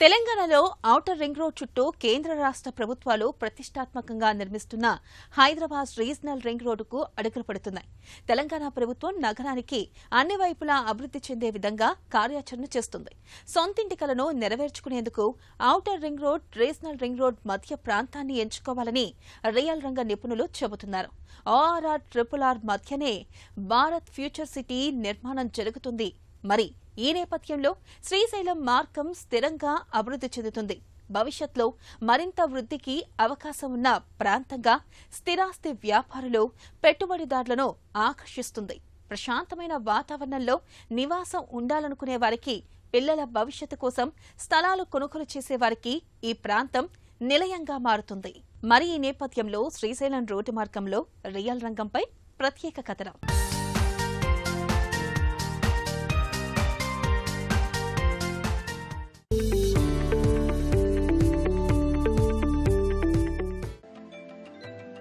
తెలంగాణలో outer ring road చుట్టూ కేంద్ర రాష్ట్ర ప్రభుత్వాలు ప్రతిష్టాత్మకంగా నిర్మిస్తున్న హైదరాబాద్ రీజనల్ రింగ్ రోడ్డుకు అడుగులు పడుతున్నాయి. తెలంగాణ ప్రభుత్వం నగరానికి అన్ని వైపులా అభివృద్ది చెందే విధంగా కార్యాచరణ చేస్తుంది. సొంతింటి కలను నెరవేర్చుకునేందుకు outer ring road, regional ring road మధ్య ప్రాంతాన్ని ఎంచుకోవాలని రియల్ రంగ నిపుణులు చెబుతున్నారు. ORR, RRR మధ్యనే భారత్ ఫ్యూచర్ సిటీ నిర్మాణం జరుగుతుంది. మరి ఈ నేపథ్యంలో శ్రీశైలం మార్గం స్థిరంగా అభివృద్ధి చెందుతుంది. భవిష్యత్తులో మరింత వృద్ధికి అవకాశం ఉన్న ప్రాంతంగా స్థిరాస్తి వ్యాపారులు, పెట్టుబడిదారులను ఆకర్షిస్తుంది. ప్రశాంతమైన వాతావరణంలో నివాసం ఉండాలనుకునే వారికి, పిల్లల భవిష్యత్తు కోసం స్థలాలు కొనుగోలు చేసే వారికి ఈ ప్రాంతం నిలయంగా మారుతుంది. మరి ఈ నేపథ్యంలో శ్రీశైలం రోడ్డు మార్గంలో రియల్ రంగంపై ప్రత్యేక కథనం.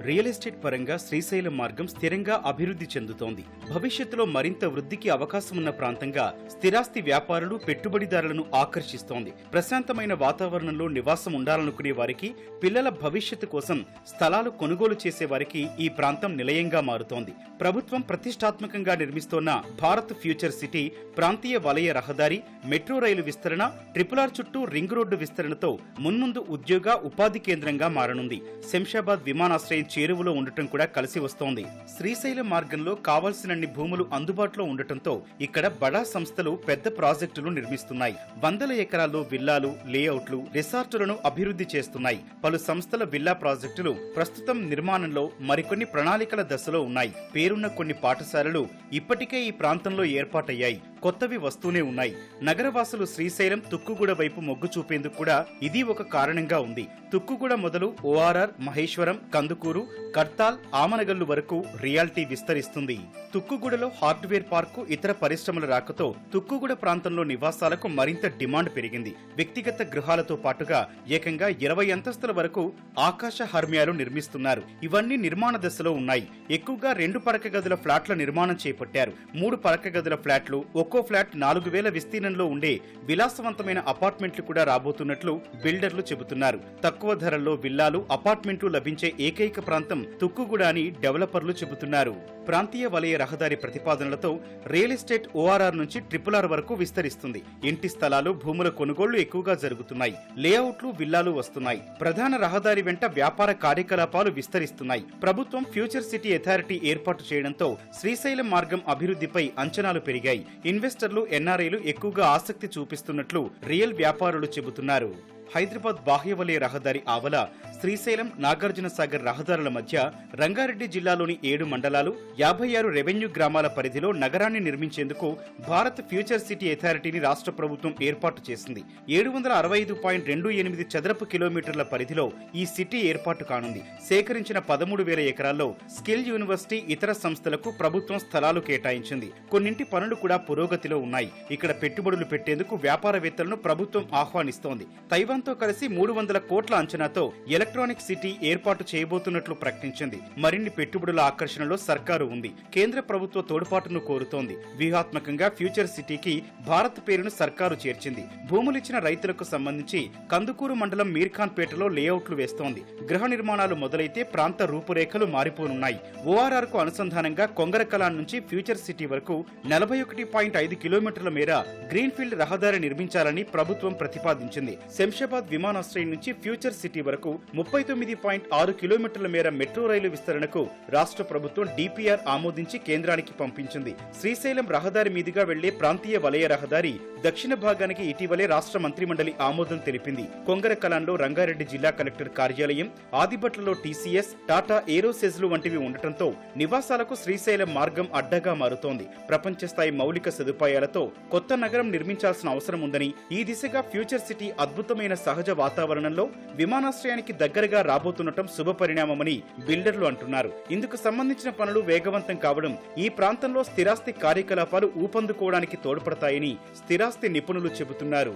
రియల్ ఎస్టేట్ పరంగా శ్రీశైలం మార్గం స్థిరంగా అభివృద్ధి చెందుతోంది. భవిష్యత్తులో మరింత వృద్ధికి అవకాశం ఉన్న ప్రాంతంగా స్థిరాస్తి వ్యాపారులు, పెట్టుబడిదారులను ఆకర్షిస్తోంది. ప్రశాంతమైన వాతావరణంలో నివాసం ఉండాలనుకునే వారికి, పిల్లల భవిష్యత్తు కోసం స్థలాలు కొనుగోలు చేసే వారికి ఈ ప్రాంతం నిలయంగా మారుతోంది. ప్రభుత్వం ప్రతిష్టాత్మకంగా నిర్మిస్తోన్న భారత్ ఫ్యూచర్ సిటీ ప్రాంతీయ వలయ రహదారి, మెట్రో రైలు విస్తరణ, RRR చుట్టూ రింగ్ రోడ్డు విస్తరణతో మున్ముందు ఉద్యోగ, ఉపాధి కేంద్రంగా మారనుంది. శంషాబాద్ విమానాశ్రయం చేరువలో ఉండటం కూడా కలిసి వస్తోంది. శ్రీశైలం మార్గంలో కావాల్సినన్ని భూములు అందుబాటులో ఉండటంతో ఇక్కడ బడా సంస్థలు పెద్ద ప్రాజెక్టులు నిర్మిస్తున్నాయి. వందల ఎకరాల్లో విల్లాలు, లేఅవుట్లు, రిసార్టులను అభివృద్ధి చేస్తున్నాయి. పలు సంస్థల విల్లా ప్రాజెక్టులు ప్రస్తుతం నిర్మాణంలో, మరికొన్ని ప్రణాళికల దశలో ఉన్నాయి. పేరున్న కొన్ని పాఠశాలలు ఇప్పటికే ఈ ప్రాంతంలో ఏర్పాటయ్యాయి. కొత్తవి వస్తూనే ఉన్నాయి. నగరవాసులు శ్రీశైలం, తుక్కుగూడ వైపు మొగ్గు చూపేందుకు కూడా ఇది ఒక కారణంగా ఉంది. తుక్కుగూడ మొదలు ORR, మహేశ్వరం, కందుకూరు, కర్తాల్, ఆమనగల్లు వరకు రియాలిటీ విస్తరిస్తుంది. తుక్కుగూడలో హార్డ్వేర్ పార్కు, ఇతర పరిశ్రమల రాకతో తుక్కుగూడ ప్రాంతంలో నివాసాలకు మరింత డిమాండ్ పెరిగింది. వ్యక్తిగత గృహాలతో పాటుగా ఏకంగా 20 అంతస్తుల వరకు ఆకాశ హర్మ్యాలు నిర్మిస్తున్నారు. ఇవన్నీ నిర్మాణ దశలో ఉన్నాయి. ఎక్కువగా 2 పడక గదుల ఫ్లాట్ల నిర్మాణం చేపట్టారు. 3 పడక గదుల ఫ్లాట్లు, ఒక్కో ఫ్లాట్ 4000 విస్తీర్ణంలో ఉండే విలాసవంతమైన అపార్ట్మెంట్లు కూడా రాబోతున్నట్లు బిల్డర్లు చెబుతున్నారు. తక్కువ ధరల్లో విల్లాలు, అపార్ట్మెంట్లు లభించే ఏకైక ప్రాంతం తుక్కుగూడ అని డెవలపర్లు చెబుతున్నారు. ప్రాంతీయ వలయ రహదారి ప్రతిపాదనలతో రియల్ ఎస్టేట్ ORR నుంచి RRR వరకు విస్తరిస్తుంది. ఇంటి స్థలాలు, భూముల కొనుగోళ్లు ఎక్కువగా జరుగుతున్నాయి. లేఅవుట్లు, విల్లాలు వస్తున్నాయి. ప్రధాన రహదారి వెంట వ్యాపార కార్యకలాపాలు విస్తరిస్తున్నాయి. ప్రభుత్వం ఫ్యూచర్ సిటీ అథారిటీ ఏర్పాటు చేయడంతో శ్రీశైలం మార్గం అభివృద్ధిపై అంచనాలు పెరిగాయి. ఇన్వెస్టర్లు, NRIలు ఎక్కువగా ఆసక్తి చూపిస్తున్నట్లు రియల్ వ్యాపారులు చెబుతున్నారు. హైదరాబాద్ బాహ్య వలయ రహదారి ఆవల శ్రీశైలం, నాగార్జున సాగర్ రహదారుల మధ్య రంగారెడ్డి జిల్లాలోని 7 మండలాలు, 56 రెవెన్యూ గ్రామాల పరిధిలో నగరాన్ని నిర్మించేందుకు భారత్ ఫ్యూచర్ సిటీ అథారిటీని రాష్ట్ర ప్రభుత్వం ఏర్పాటు చేసింది. 765.28 చదరపు కిలోమీటర్ల పరిధిలో ఈ సిటీ ఏర్పాటు కానుంది. సేకరించిన 13,000 ఎకరాల్లో స్కిల్ యూనివర్సిటీ, ఇతర సంస్థలకు ప్రభుత్వం స్థలాలు కేటాయించింది. కొన్నింటి పనులు కూడా పురోగతిలో ఉన్నాయి. ఇక్కడ పెట్టుబడులు పెట్టేందుకు వ్యాపారవేత్తలను ప్రభుత్వం ఆహ్వానిస్తోంది. తైవాన్తో కలిసి 300 కోట్ల అంచనాతో ఎలక్ట్రానిక్ సిటీ ఏర్పాటు చేయబోతున్నట్లు ప్రకటించింది. మరిన్ని పెట్టుబడుల ఆకర్షణలో సర్కారు ఉంది. కేంద్ర ప్రభుత్వ తోడ్పాటును కోరుతోంది. వ్యూహాత్మకంగా ఫ్యూచర్ సిటీకి భారత్ పేరును సర్కారు చేర్చింది. భూములిచ్చిన రైతులకు సంబంధించి కందుకూరు మండలం మీర్ఖాన్ పేటలో లేఅవుట్లు వేస్తోంది. గృహ నిర్మాణాలు మొదలైతే ప్రాంత రూపురేఖలు మారిపోనున్నాయి. ORR కు అనుసంధానంగా కొంగరకలాన్ నుంచి ఫ్యూచర్ సిటీ వరకు 41.5 కిలోమీటర్ల మేర గ్రీన్ఫీల్డ్ రహదారి నిర్మించాలని ప్రభుత్వం ప్రతిపాదించింది. శంషాబాద్ విమానాశ్రయం నుంచి ఫ్యూచర్ సిటీ వరకు 39.6 కిలోమీటర్ల మేర మెట్రో రైలు విస్తరణకు రాష్ట్ర ప్రభుత్వం DPR ఆమోదించి కేంద్రానికి పంపించింది. శ్రీశైలం రహదారి మీదుగా వెళ్లే ప్రాంతీయ వలయ రహదారి దక్షిణ భాగానికి ఇటీవలే రాష్ట్ర మంత్రిమండలి ఆమోదం తెలిపింది. కొంగరకలాన్లో రంగారెడ్డి జిల్లా కలెక్టర్ కార్యాలయం, ఆదిబట్లలో TCS, టాటా ఏరోసెజ్లు వంటివి ఉండటంతో నివాసాలకు శ్రీశైలం మార్గం అడ్డగా మారుతోంది. ప్రపంచ స్థాయి మౌలిక సదుపాయాలతో కొత్త నగరం నిర్మించాల్సిన అవసరం ఉందని, ఈ దిశగా ఫ్యూచర్ సిటీ అద్భుతమైన సహజ వాతావరణంలో విమానాశ్రయానికి దగ్గరగా రాబోతుండటం శుభపరిణామమని బిల్డర్లు అంటున్నారు. ఇందుకు సంబంధించిన పనులు వేగవంతం కావడం ఈ ప్రాంతంలో స్థిరాస్తి కార్యకలాపాలు ఊపందుకోవడానికి తోడ్పడతాయని స్థిరాస్తి నిపుణులు చెబుతున్నారు.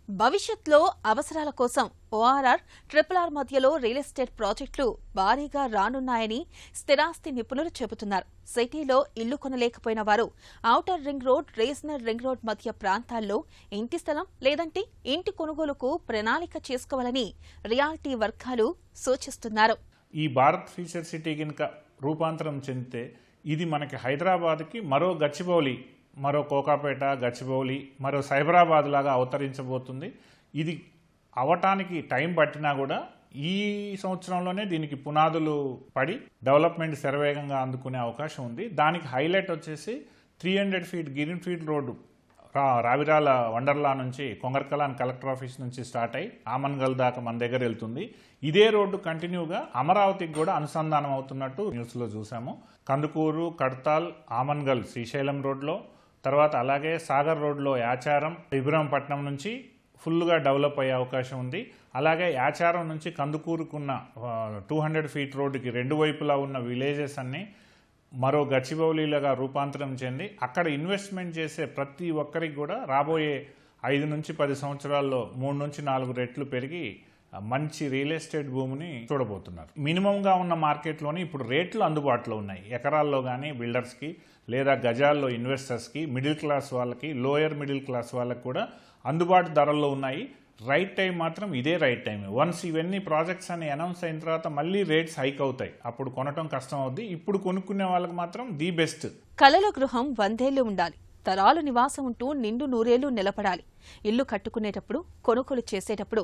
భవిష్యత్లో అవసరాల కోసం ఓఆర్ఆర్, RRR మధ్యలో రియల్ ఎస్టేట్ ప్రాజెక్టులు భారీగా రానున్నాయని స్థిరాస్తి నిపుణులు చెబుతున్నారు. సిటీలో ఇల్లు కొనలేకపోయిన వారు outer ring road, regional ring road మధ్య ప్రాంతాల్లో ఇంటి స్థలం లేదంటే ఇంటి కొనుగోలుకు ప్రణాళిక చేసుకోవాలని రియాల్టీ వర్గాలు సూచిస్తున్నారు. ఈ భారత్ ఫ్యూచర్ సిటీ కనుక రూపాంతరం చెందితే ఇది మనకి హైదరాబాద్కి మరో గచ్చిబౌలి, మరో కోకాపేట, గచ్చిబౌలి, మరో సైబరాబాద్ లాగా అవతరించబోతుంది. ఇది అవటానికి టైం పట్టినా కూడా ఈ సంవత్సరంలోనే దీనికి పునాదులు పడి డెవలప్మెంట్ శరవేగంగా అందుకునే అవకాశం ఉంది. దానికి హైలైట్ వచ్చేసి 300 feet green field road Ravirala Wonderla నుంచి కొంగర్కలాన్ కలెక్టర్ ఆఫీస్ నుంచి స్టార్ట్ అయ్యి ఆమన్గల్ దాకా మన దగ్గర వెళ్తుంది. ఇదే రోడ్డు కంటిన్యూగా అమరావతికి కూడా అనుసంధానం అవుతున్నట్టు న్యూస్లో చూసాము. కందుకూరు, కడ్తాల్, ఆమన్గల్ శ్రీశైలం రోడ్లో, తర్వాత అలాగే సాగర్ రోడ్లో యాచారం, ఇబ్రహంపట్నం నుంచి ఫుల్గా డెవలప్ అయ్యే అవకాశం ఉంది. అలాగే యాచారం నుంచి కందుకూరుకున్న 200 ఫీట్ రోడ్డుకి రెండు వైపులా ఉన్న విలేజెస్ అన్నీ మరో గచ్చిబౌలిలుగా రూపాంతరం చెంది అక్కడ ఇన్వెస్ట్మెంట్ చేసే ప్రతి ఒక్కరికి కూడా రాబోయే 5 నుంచి 10 సంవత్సరాల్లో 3 నుంచి 4 రెట్లు పెరిగి మంచి రియల్ ఎస్టేట్ భూమిని చూడబోతున్నారు. మినిమంగా ఉన్న మార్కెట్లోని ఇప్పుడు రేట్లు అందుబాటులో ఉన్నాయి. ఎకరాల్లో కానీ బిల్డర్స్కి, లేదా గజాల్లో ఇన్వెస్టర్స్కి, మిడిల్ క్లాస్ వాళ్ళకి, లోయర్ మిడిల్ క్లాస్ వాళ్ళకి కూడా అందుబాటు ధరల్లో ఉన్నాయి. రైట్ టైం మాత్రం ఇదే రైట్ టైం. వన్స్ ఇవన్నీ ప్రాజెక్ట్స్ అని అనౌన్స్ అయిన తర్వాత మళ్ళీ రేట్స్ హైక్ అవుతాయి, అప్పుడు కొనటం కష్టం అవుద్ది. ఇప్పుడు కొనుక్కునే వాళ్ళకి మాత్రం ది బెస్ట్. కలల గృహం 100 ఏళ్లు ఉండాలి, తరాలు నివాసం ఉంటూ నిండు 100 ఏళ్లు నిలబడాలి. ఇల్లు కట్టుకునేటప్పుడు, కొనుగోలు చేసేటప్పుడు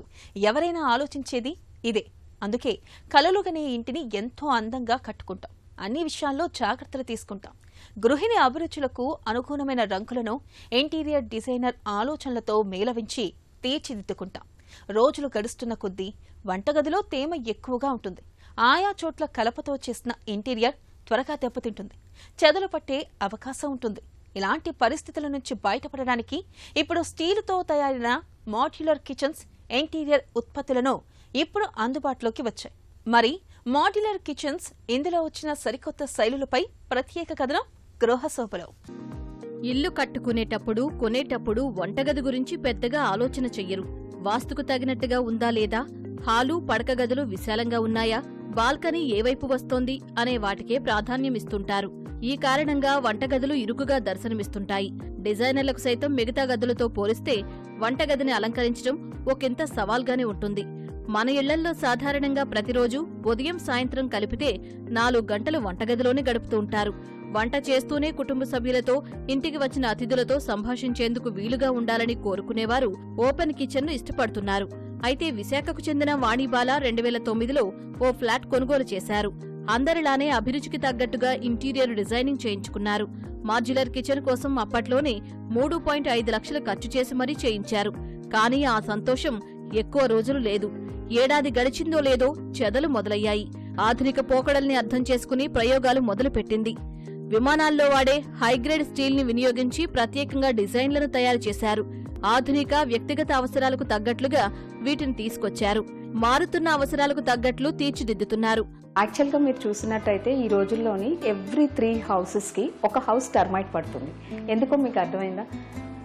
ఎవరైనా ఆలోచించేది ఇదే. అందుకే కలలుగనే ఇంటిని ఎంతో అందంగా కట్టుకుంటాం. అన్ని విషయాల్లో జాగ్రత్తలు తీసుకుంటాం. గృహిణి అభిరుచులకు అనుగుణమైన రంగులను ఇంటీరియర్ డిజైనర్ ఆలోచనలతో మేళవించి తీర్చిదిద్దుకుంటాం. రోజులు గడుస్తున్న కొద్దీ వంటగదిలో తేమ ఎక్కువగా ఉంటుంది. ఆయా చోట్ల కలపతో చేసిన ఇంటీరియర్ త్వరగా దెబ్బతింటుంది, చెదలు పట్టే అవకాశం ఉంటుంది. ఇలాంటి పరిస్థితుల నుంచి బయటపడడానికి ఇప్పుడు స్టీలుతో తయారైన మాడ్యులర్ కిచెన్స్, ఇంటీరియర్ ఉత్పత్తులను ఇప్పుడు అందుబాటులోకి వచ్చాయి. మరి మాడ్యులర్ కిచెన్స్, ఇందులో వచ్చిన సరికొత్త శైలులపై ప్రత్యేక కథనం గృహశోభలో. ఇల్లు కట్టుకునేటప్పుడు, కొనేటప్పుడు వంటగది గురించి పెద్దగా ఆలోచన చెయ్యరు. వాస్తుకు తగినట్టుగా ఉందా లేదా, హాలు, పడక గదులు విశాలంగా ఉన్నాయా, బాల్కనీ ఏ వైపు వస్తోంది అనే వాటికే ప్రాధాన్యమిస్తుంటారు. ఈ కారణంగా వంటగదులు ఇరుకుగా దర్శనమిస్తుంటాయి. డిజైనర్లకు సైతం మిగతా గదులతో పోలిస్తే వంటగదిని అలంకరించడం ఒకంత సవాల్గానే ఉంటుంది. మన ఇళ్లల్లో సాధారణంగా ప్రతిరోజు ఉదయం, సాయంత్రం కలిపితే 4 గంటలు వంటగదిలోనే గడుపుతూ ఉంటారు. వంట చేస్తూనే కుటుంబ సభ్యులతో, ఇంటికి వచ్చిన అతిథులతో సంభాషించేందుకు వీలుగా ఉండాలని కోరుకునేవారు ఓపెన్ కిచెన్ను ఇష్టపడుతున్నారు. అయితే విశాఖకు చెందిన వాణిబాల 2009లో ఓ ఫ్లాట్ కొనుగోలు చేశారు. అందరిలానే అభిరుచికి తగ్గట్టుగా ఇంటీరియర్ డిజైనింగ్ చేయించుకున్నారు. మాడ్యులర్ కిచెన్ కోసం అప్పట్లోనే 3.5 లక్షలు ఖర్చు చేసి మరీ చేయించారు. కానీ ఆ సంతోషం ఎక్కువ రోజులు లేదు. ఏడాది గడిచిందో లేదో చెదలు మొదలయ్యాయి. ఆధునిక పోకడల్ని అర్థం చేసుకుని ప్రయోగాలు మొదలుపెట్టింది. విమానాల్లో వాడే హైగ్రేడ్ స్టీల్ ని వినియోగించి ప్రత్యేకంగా డిజైన్లను తయారు చేశారు. ఆధునిక వ్యక్తిగత అవసరాలకు తగ్గట్లుగా వీటిని తీసుకొచ్చారు. మారుతున్న అవసరాలకు తగ్గట్లు తీర్చిదిద్దుతున్నారు. యాక్చువల్గా మీరు చూసినట్టయితే ఈ రోజుల్లోని ఎవ్రీ 3 హౌసెస్కి ఒక హౌస్ టర్మైట్ పడుతుంది. ఎందుకో మీకు అర్థమైందా?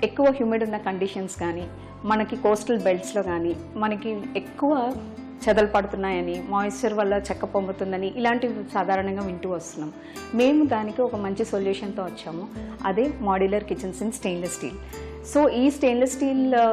ఎక్కువ హ్యూమిడ్ ఉన్న కండిషన్స్ కానీ, మనకి కోస్టల్ బెల్ట్స్లో కానీ మనకి ఎక్కువ చెదలు పడుతున్నాయని, మాయిశ్చర్ వల్ల చెక్క పొంగుతుందని ఇలాంటివి సాధారణంగా వింటూ వస్తున్నాం. మేము దానికి ఒక మంచి సొల్యూషన్తో వచ్చాము. అదే modular kitchens in stainless steel. So ఈ స్టెయిన్లెస్ స్టీల్లో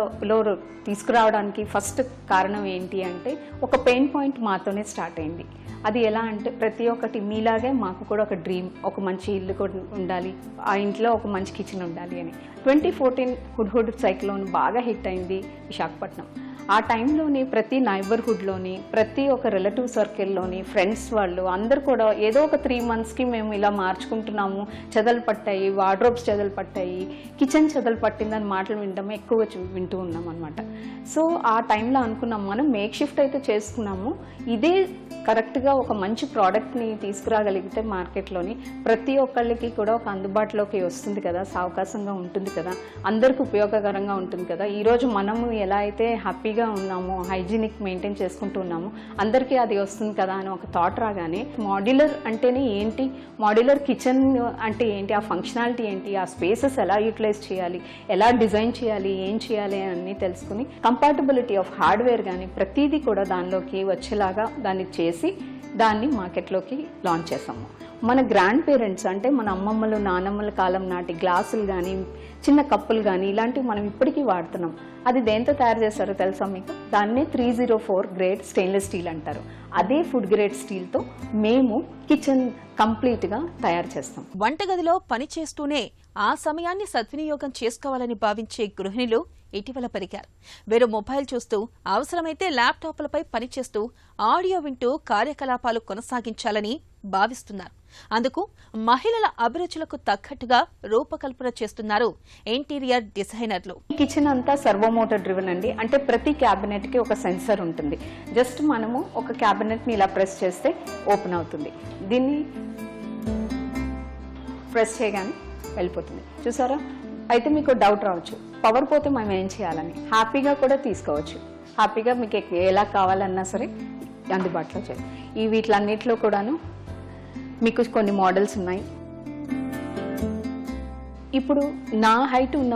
తీసుకురావడానికి ఫస్ట్ కారణం ఏంటి అంటే, ఒక పెయిన్ పాయింట్ మాతోనే స్టార్ట్ అయింది. అది ఎలా అంటే, ప్రతి ఒక్కటి మీలాగే మాకు కూడా ఒక డ్రీమ్, ఒక మంచి ఇల్లు కూడా ఉండాలి, ఆ ఇంట్లో ఒక మంచి కిచెన్ ఉండాలి అని. 2014 హుడ్ సైక్లోన్ బాగా హిట్ అయింది విశాఖపట్నం. ఆ టైంలోని ప్రతి నైబర్హుడ్లోని, ప్రతి ఒక్క రిలేటివ్ సర్కిల్లోని, ఫ్రెండ్స్ వాళ్ళు అందరు కూడా ఏదో ఒక 3 monthsకి మేము ఇలా మార్చుకుంటున్నాము, చెదలు పట్టాయి, వార్డ్రోబ్స్ చెదలు పట్టాయి, కిచెన్ చెదలు పట్టిందని మాటలు వినడం ఎక్కువ వింటూ ఉన్నాం అనమాట. సో ఆ టైంలో అనుకున్నాం, మనం మేక్ షిఫ్ట్ అయితే చేసుకున్నాము, ఇదే కరెక్ట్గా ఒక మంచి ప్రోడక్ట్ని తీసుకురాగలిగితే మార్కెట్లోని ప్రతి ఒక్కళ్ళకి కూడా ఒక అందుబాటులోకి వస్తుంది కదా, అవకాశంగా ఉంటుంది కదా, అందరికీ ఉపయోగకరంగా ఉంటుంది కదా. ఈరోజు మనము ఎలా అయితే హ్యాపీగా హ్యాపీగా ఉన్నాము, హైజీనిక్ మెయింటైన్ చేసుకుంటూ ఉన్నాము, అందరికీ అది వస్తుంది కదా అని ఒక థాట్ రాగానే మాడ్యులర్ అంటేనే ఏంటి, మాడ్యులర్ కిచెన్ అంటే ఏంటి, ఆ ఫంక్షనాలిటీ ఏంటి, ఆ స్పేసెస్ ఎలా యూటిలైజ్ చేయాలి, ఎలా డిజైన్ చేయాలి, ఏం చేయాలి అన్నీ తెలుసుకుని కంపాటబిలిటీ ఆఫ్ హార్డ్వేర్ కానీ ప్రతిదీ కూడా దానిలోకి వచ్చేలాగా దాన్ని చేసి దాన్ని మార్కెట్లోకి లాంచ్ చేసాము. మన గ్రాండ్ పేరెంట్స్ అంటే మన అమ్మమ్మలు నానమ్మల కాలం నాటి గ్లాసులు కానీ చిన్న కప్పులు కానీ ఇలాంటివి మనం ఇప్పటికీ వాడుతున్నాం. అది దేంతో తయారు చేస్తారో తెలుసా మీకు? దాన్నే 304 గ్రేడ్ స్టెయిన్లెస్ స్టీల్ అంటారు. అదే ఫుడ్ గ్రేడ్ స్టీల్తో మేము కిచెన్ కంప్లీట్గా తయారు చేస్తాం. వంటగదిలో పని చేస్తూనే ఆ సమయాన్ని సద్వినియోగం చేసుకోవాలని భావించే గృహిణులు ఇటీవల పెరిగారు. వీరు మొబైల్ చూస్తూ, అవసరమైతే ల్యాప్టాప్లపై పనిచేస్తూ, ఆడియో వింటూ కార్యకలాపాలు కొనసాగించాలని భావిస్తున్నారు. అందుకు మహిళల అభిరుచులకు తగ్గట్టుగా రూపకల్పన చేస్తున్నారు ఇంటీరియర్ డిజైనర్లు. కిచెన్ అంతా సర్వో మోటార్ డ్రివెన్ అండి. అంటే ప్రతి క్యాబినెట్ కి ఒక సెన్సర్ ఉంటుంది. జస్ట్ మనము ఒక క్యాబినెట్ ని ఇలా ప్రెస్ చేస్తే ఓపెన్ అవుతుంది. దీన్ని ప్రెస్ చేయగానే వెళ్ళిపోతుంది. చూసారా? అయితే మీకు డౌట్ రావచ్చు, పవర్ పోతే మనం ఏం చేయాలని. హ్యాపీగా కూడా తీసుకోవచ్చు. హ్యాపీగా మీకు ఎలా కావాలన్నా సరే అందుబాటులో చేయాలి. ఈ వీటిలన్నిటిలో కూడాను మీకు కొన్ని మోడల్స్ ఉన్నాయి. ఇప్పుడు నా హైట్ ఉన్న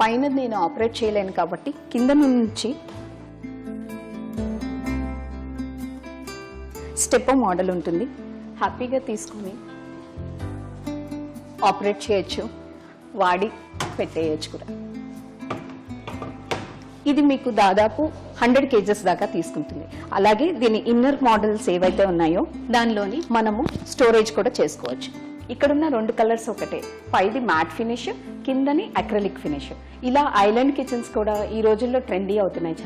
పైన నేను ఆపరేట్ చేయలేను కాబట్టి కింద నుంచి స్టెప్ మోడల్ ఉంటుంది. హ్యాపీగా తీసుకొని ఆపరేట్ చేయొచ్చు, వాడి పెట్టేయచ్చు కూడా. ఇది మీకు దాదాపు 100 kgs దాకా తీసుకుంటుంది. అలాగే దీని ఇన్నర్ మోడల్స్ ఏవైతే ఉన్నాయో దానిలోని మనము స్టోరేజ్ కూడా చేసుకోవచ్చు. ఇక్కడున్న 2 కలర్స్ ఒకటే, పైది మ్యాట్ ఫినిష్, కిందని అక్రిలిక్ ఫినిష్. ఇలా ఐలాండ్ కిచెన్స్ కూడా ఈ రోజుల్లో ట్రెండీ అవుతున్నాయి.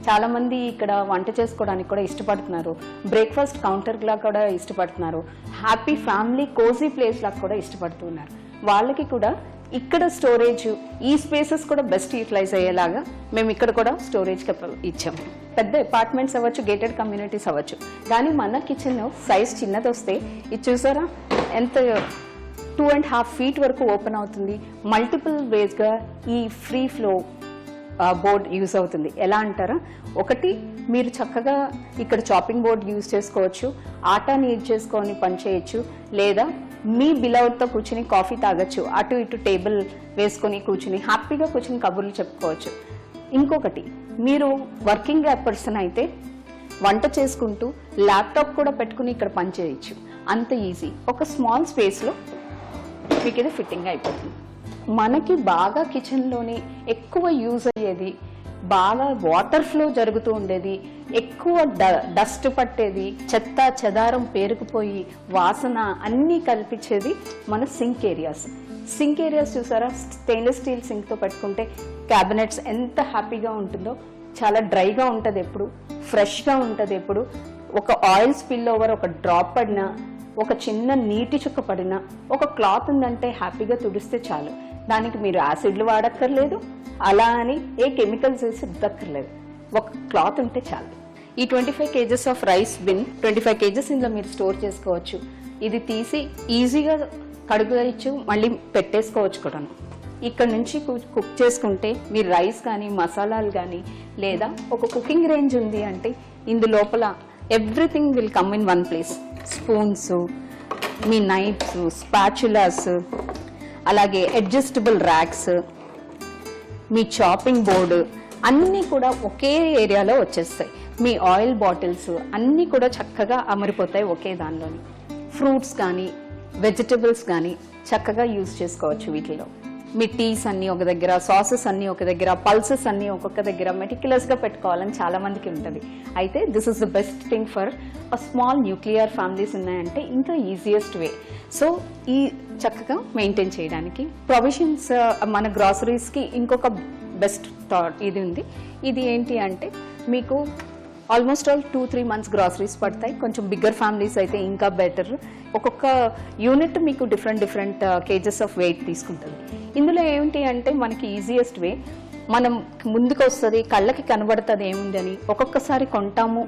చాలా మంది ఇక్కడ వంట చేసుకోవడానికి కూడా ఇష్టపడుతున్నారు. బ్రేక్ఫాస్ట్ కౌంటర్ లా కూడా ఇష్టపడుతున్నారు. హ్యాపీ ఫ్యామిలీ కోజీ ప్లేస్ లాగా కూడా ఇష్టపడుతున్నారు. వాళ్ళకి కూడా ఇక్కడ స్టోరేజ్, ఈ స్పేసెస్ కూడా బెస్ట్ యూటిలైజ్ అయ్యేలాగా మేము ఇక్కడ కూడా స్టోరేజ్ ఇచ్చాము. పెద్ద అపార్ట్మెంట్స్ అవ్వచ్చు, గేటెడ్ కమ్యూనిటీస్ అవ్వచ్చు, కానీ మన కిచెన్ సైజ్ చిన్నది వస్తే ఇది చూసారా ఎంత 2.5 feet వరకు ఓపెన్ అవుతుంది. మల్టిపుల్ వేస్గా ఈ ఫ్రీ ఫ్లో బోర్డ్ యూజ్ అవుతుంది. ఎలా అంటారా, ఒకటి మీరు చక్కగా ఇక్కడ చాపింగ్ బోర్డ్ యూజ్ చేసుకోవచ్చు, ఆటాని యూజ్ చేసుకొని పని చేయొచ్చు, లేదా మీ బిలౌడ్తో కూర్చుని కాఫీ తాగొచ్చు, అటు ఇటు టేబుల్ వేసుకొని కూర్చుని హ్యాపీగా కూర్చుని కబుర్లు చెప్పుకోవచ్చు. ఇంకొకటి, మీరు వర్కింగ్ పర్సన్ అయితే వంట చేసుకుంటూ ల్యాప్టాప్ కూడా పెట్టుకుని ఇక్కడ పని చేయొచ్చు. అంత ఈజీ. ఒక స్మాల్ స్పేస్లో మీకు ఇది ఫిట్టింగ్ అయిపోతుంది. మనకి బాగా కిచెన్లోని ఎక్కువ యూజ్ అయ్యేది, బాగా వాటర్ ఫ్లో జరుగుతూ ఉండేది, ఎక్కువ డస్ట్ పట్టేది, చెత్త చెదారం పేరుకుపోయి వాసన అన్నీ కల్పించేది మన సింక్ ఏరియాస్. సింక్ ఏరియాస్ చూసారా, స్టెయిన్లెస్ స్టీల్ సింక్తో పెట్టుకుంటే క్యాబినెట్స్ ఎంత హ్యాపీగా ఉంటుందో. చాలా డ్రైగా ఉంటుంది, ఎప్పుడు ఫ్రెష్గా ఉంటుంది. ఎప్పుడు ఒక ఆయిల్ స్పిల్ ఓవర్ ఒక డ్రాప్ పడినా, ఒక చిన్న నీటి చుక్క పడినా, ఒక క్లాత్ ఉందంటే హ్యాపీగా తుడిస్తే చాలు. దానికి మీరు యాసిడ్లు వాడక్కర్లేదు, అలా అని ఏ కెమికల్స్ వేసి రుద్దక్కర్లేదు. ఒక క్లాత్ ఉంటే చాలు. ఈ 25 kgs of rice bin, 25 kgs ఇందులో మీరు స్టోర్ చేసుకోవచ్చు. ఇది తీసి ఈజీగా కడుగచ్చు, మళ్ళీ పెట్టేసుకోవచ్చు కూడా. ఇక్కడ నుంచి కుక్ చేసుకుంటే మీరు రైస్ కానీ మసాలాలు కానీ, లేదా ఒక కుకింగ్ రేంజ్ ఉంది అంటే ఇందు లోపల everything will come in one place. Spoons, me knifes, spatulas, అలాగే అడ్జస్టబుల్ ర్యాక్స్, మీ చాపింగ్ బోర్డు అన్నీ కూడా ఒకే ఏరియాలో వచ్చేస్తాయి. మీ ఆయిల్ బాటిల్స్ అన్నీ కూడా చక్కగా అమరిపోతాయి ఒకే దానిలోని. ఫ్రూట్స్ కానీ వెజిటబుల్స్ కానీ చక్కగా యూజ్ చేసుకోవచ్చు వీటిలో. మీ టీస్ అన్నీ ఒక దగ్గర, సాసెస్ అన్నీ ఒక దగ్గర, పల్సెస్ అన్నీ ఒక్కొక్క దగ్గర మెటిక్యులస్గా పెట్టుకోవాలని చాలా మందికి ఉంటుంది. అయితే this is the best thing for a small nuclear families ఉన్నాయంటే ఇంకా ఈజియెస్ట్ వే. సో ఈ చక్కగా మెయింటైన్ చేయడానికి ప్రొవిజన్స్, మన గ్రాసరీస్కి ఇంకొక బెస్ట్ థాట్ ఇది ఉంది. ఇది ఏంటి అంటే మీకు ఆల్మోస్ట్ ఆల్ 2-3 months గ్రాసరీస్ పడతాయి. కొంచెం బిగ్గర్ ఫ్యామిలీస్ అయితే ఇంకా బెటర్. ఒక్కొక్క యూనిట్ మీకు డిఫరెంట్ కేజెస్ ఆఫ్ వెయిట్ తీసుకుంటుంది. ఇందులో ఏమిటి అంటే మనకి ఈజియెస్ట్ వే, మనం ముందుకు వస్తుంది, కళ్ళకి కనబడుతుంది ఏముంది అని. ఒక్కొక్కసారి కొంటాము,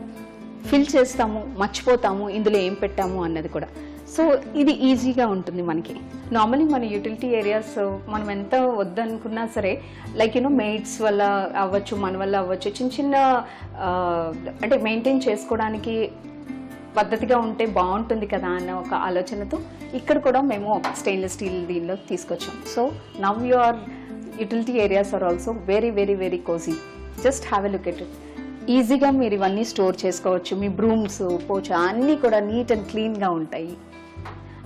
ఫిల్ చేస్తాము, మర్చిపోతాము ఇందులో ఏం పెట్టాము అన్నది కూడా. సో ఇది ఈజీగా ఉంటుంది మనకి. నార్మలీ మన యూటిలిటీ ఏరియాస్ మనం ఎంత వద్దనుకున్నా సరే, లైక్ మెయిడ్స్ వల్ల అవ్వచ్చు, మన వల్ల అవ్వచ్చు, చిన్న చిన్న అంటే మెయింటైన్ చేసుకోవడానికి పద్ధతిగా ఉంటే బాగుంటుంది కదా అన్న ఒక ఆలోచనతో ఇక్కడ కూడా మేము స్టెయిన్లెస్ స్టీల్ దీనిలో తీసుకొచ్చాం. So now your utility areas are also very very very cozy. Just have a look at it. ఈజీగా మీరు ఇవన్నీ స్టోర్ చేసుకోవచ్చు. మీ బ్రూమ్స్, పోచా అన్నీ కూడా నీట్ అండ్ క్లీన్గా ఉంటాయి.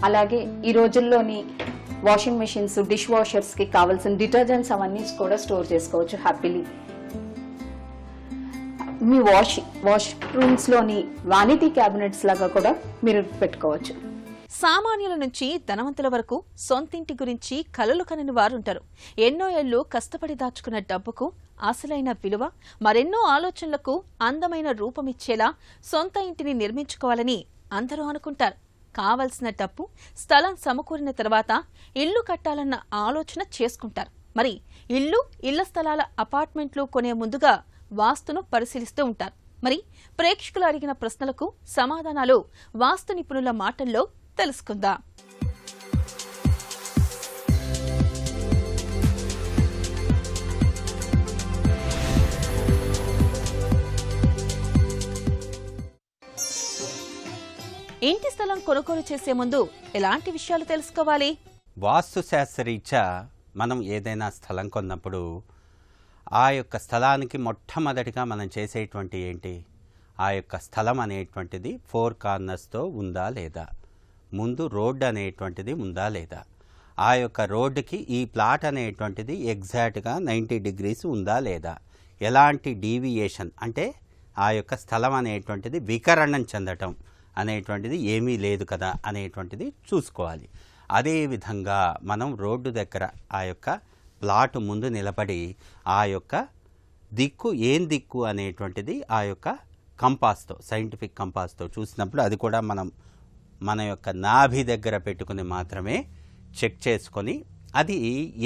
అలాగే ఈ రోజుల్లోని వాషింగ్ మెషిన్స్, డిష్ వాషర్స్కి కావాల్సిన డిటర్జెంట్స్ అవన్నీ కూడా స్టోర్ చేసుకోవచ్చు హ్యాపీలీ. మీ వాష్ రూమ్స్లోని వానిటీ క్యాబినెట్స్ లాగా కూడా మీరు పెట్టుకోవచ్చు. సామాన్యుల నుంచి ధనవంతుల వరకు సొంతింటి గురించి కలలు కనని వారుంటారు. ఎన్నో ఏళ్లు కష్టపడి దాచుకున్న డబ్బుకు అసలైన విలువ, మరెన్నో ఆలోచనలకు అందమైన రూపమిచ్చేలా సొంత ఇంటిని నిర్మించుకోవాలని అందరూ అనుకుంటారు. కావలసిన డబ్బు, స్థలం సమకూరిన తర్వాత ఇల్లు కట్టాలన్న ఆలోచన చేసుకుంటారు. మరి ఇళ్ల స్థలాల అపార్ట్మెంట్లు కొనే ముందుగా వాస్తును పరిశీలిస్తూ ఉంటారు. మరి ప్రేక్షకులు అడిగిన ప్రశ్నలకు సమాధానాలు వాస్తు నిపుణుల మాటల్లో తెలుసుకుందాం. ఇంటి స్థలం కొనుగోలు చేసే ముందు ఎలాంటి విషయాలు తెలుసుకోవాలి? వాస్తు శాస్త్రరీత్యా మనం ఏదైనా స్థలం కొన్నప్పుడు ఆ యొక్క స్థలానికి మొట్టమొదటిగా మనం చేసేటువంటి ఏంటి, ఆ యొక్క స్థలం అనేటువంటిది 4 కార్నర్స్తో ఉందా లేదా, ముందు రోడ్డు అనేటువంటిది ఉందా లేదా, ఆ యొక్క రోడ్డుకి ఈ ప్లాట్ అనేటువంటిది ఎగ్జాక్ట్గా 90 degrees ఉందా లేదా, ఎలాంటి డీవియేషన్ అంటే ఆ యొక్క స్థలం అనేటువంటిది వికరణం చెందటం అనేటువంటిది ఏమీ లేదు కదా అనేటువంటిది చూసుకోవాలి. అదేవిధంగా మనం రోడ్డు దగ్గర ఆ యొక్క ప్లాట్ ముందు నిలబడి ఆ యొక్క ఏం దిక్కు అనేటువంటిది ఆ యొక్క కంపాస్తో, సైంటిఫిక్ కంపాస్తో చూసినప్పుడు అది కూడా మన యొక్క నాభి దగ్గర పెట్టుకుని మాత్రమే చెక్ చేసుకొని అది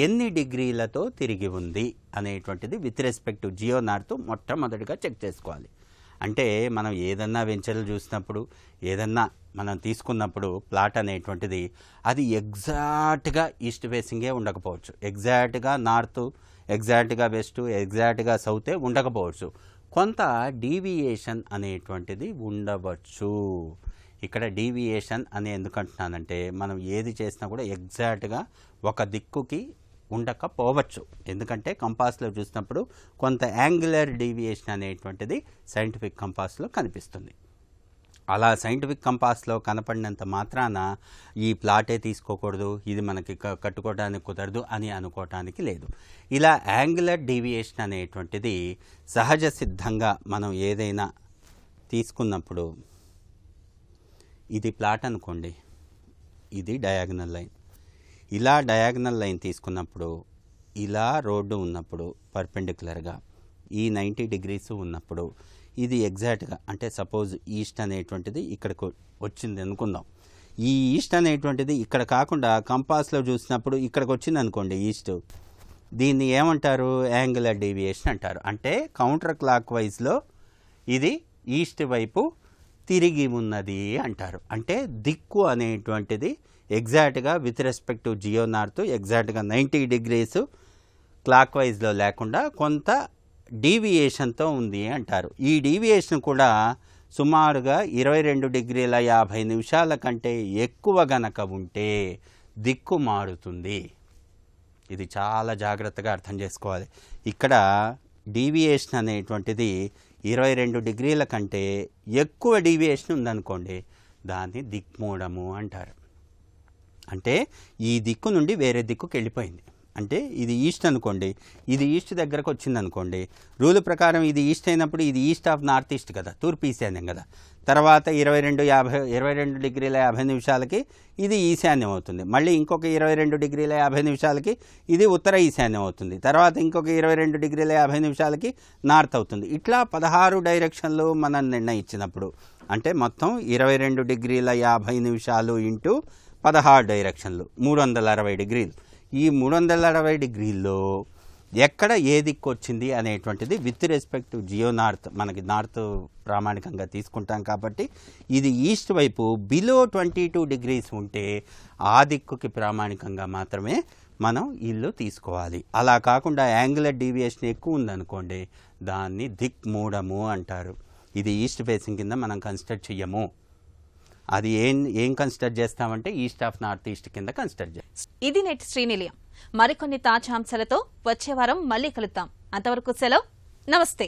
ఎన్ని డిగ్రీలతో తిరిగి ఉంది అనేటువంటిది with respect to geo north మొట్టమొదటిగా చెక్ చేసుకోవాలి. అంటే మనం ఏదన్నా వెంచర్లు చూసినప్పుడు, ఏదన్నా మనం తీసుకున్నప్పుడు ప్లాట్ అనేటువంటిది అది ఎగ్జాక్ట్గా ఈస్ట్ ఫేసింగే ఉండకపోవచ్చు, ఎగ్జాక్ట్గా నార్త్, ఎగ్జాక్ట్గా వెస్ట్, ఎగ్జాక్ట్గా సౌతే ఉండకపోవచ్చు. కొంత డీవియేషన్ అనేటువంటిది ఉండవచ్చు. ఇక్కడ డీవియేషన్ అని ఎందుకంటున్నానంటే మనం ఏది చేసినా కూడా ఎగ్జాక్ట్గా ఒక దిక్కుకి ఉండకపోవచ్చు. ఎందుకంటే కంపాస్లో చూసినప్పుడు కొంత యాంగులర్ డీవియేషన్ అనేటువంటిది సైంటిఫిక్ కంపాస్లో కనిపిస్తుంది. అలా సైంటిఫిక్ కంపాస్లో కనపడినంత మాత్రాన ఈ ప్లాటే తీసుకోకూడదు, ఇది మనకి కట్టుకోవడానికి కుదరదు అని అనుకోవటానికి లేదు. ఇలా యాంగులర్ డీవియేషన్ అనేటువంటిది సహజ సిద్ధంగా మనం ఏదైనా తీసుకున్నప్పుడు, ఇది ప్లాట్ అనుకోండి, ఇది డయాగనల్ లైన్, ఇలా డయాగనల్ లైన్ తీసుకున్నప్పుడు, ఇలా రోడ్డు ఉన్నప్పుడు పర్పెండిక్యులర్గా ఈ 90 degrees ఉన్నప్పుడు ఇది ఎగ్జాక్ట్గా అంటే సపోజ్ ఈస్ట్ అనేటువంటిది ఇక్కడికి వచ్చింది అనుకుందాం. ఈ ఈస్ట్ అనేటువంటిది ఇక్కడ కాకుండా కంపాస్లో చూసినప్పుడు ఇక్కడికి వచ్చింది అనుకోండి ఈస్ట్, దీన్ని ఏమంటారు, యాంగులర్ డీవియేషన్ అంటారు. అంటే కౌంటర్ క్లాక్ వైజ్లో ఇది ఈస్ట్ వైపు తిరిగి ఉన్నది అంటారు. అంటే దిక్కు అనేటువంటిది ఎగ్జాక్ట్గా with respect to geo north ఎగ్జాక్ట్గా 90 degrees క్లాక్ వైజ్లో లేకుండా కొంత డీవియేషన్తో ఉంది అంటారు. ఈ డీవియేషన్ కూడా సుమారుగా 22:50 కంటే ఎక్కువ గనక ఉంటే దిక్కు మారుతుంది. ఇది చాలా జాగ్రత్తగా అర్థం చేసుకోవాలి. ఇక్కడ డీవియేషన్ అనేటువంటిది 22 degrees కంటే ఎక్కువ డీవియేషన్ ఉందనుకోండి, దాన్ని దిక్మూడము అంటారు. అంటే ఈ దిక్కు నుండి వేరే దిక్కుకి వెళ్ళిపోయింది. అంటే ఇది ఈస్ట్ అనుకోండి, ఇది ఈస్ట్ దగ్గరకు వచ్చింది అనుకోండి, రూల్ ప్రకారం ఇది ఈస్ట్ అయినప్పుడు ఇది ఈస్ట్ ఆఫ్ నార్త్ ఈస్ట్ కదా, తూర్పు ఈశాన్యం కదా. తర్వాత 22:50 ఇది ఈశాన్యం అవుతుంది. మళ్ళీ ఇంకొక 22:50 ఇది ఉత్తర ఈశాన్యం అవుతుంది. తర్వాత ఇంకొక 22:50 నార్త్ అవుతుంది. ఇట్లా 16 డైరెక్షన్లు మనం నిర్ణయించినప్పుడు అంటే మొత్తం 22:50 ఇంటూ 16 డైరెక్షన్లు 360 degrees. ఈ 360 degreesలో ఎక్కడ ఏ దిక్కు వచ్చింది అనేటువంటిది విత్ రెస్పెక్ట్ జియో నార్త్, మనకి నార్త్ ప్రామాణికంగా తీసుకుంటాం కాబట్టి ఇది ఈస్ట్ వైపు బిలో 22 డిగ్రీస్ ఉంటే ఆ దిక్కుకి ప్రామాణికంగా మాత్రమే మనం ఇల్లు తీసుకోవాలి. అలా కాకుండా యాంగులర్ డీవియేషన్ ఎక్కువ ఉందనుకోండి, దాన్ని దిక్మూఢము అంటారు. ఇది ఈస్ట్ ఫేసింగ్ కింద మనం కన్సిడర్ చెయ్యము. అది ఏం కన్సిడర్ చేస్తామంటే ఈస్ట్ ఆఫ్ నార్త్ ఈస్ట్ కింద కన్సిడర్ చేస్తాం. ఇది నేటి శ్రీనిలయం. మరికొన్ని తాజా అంశాలతో వచ్చే వారం మళ్ళీ కలుద్దాం. అంతవరకు సెలవు. నమస్తే.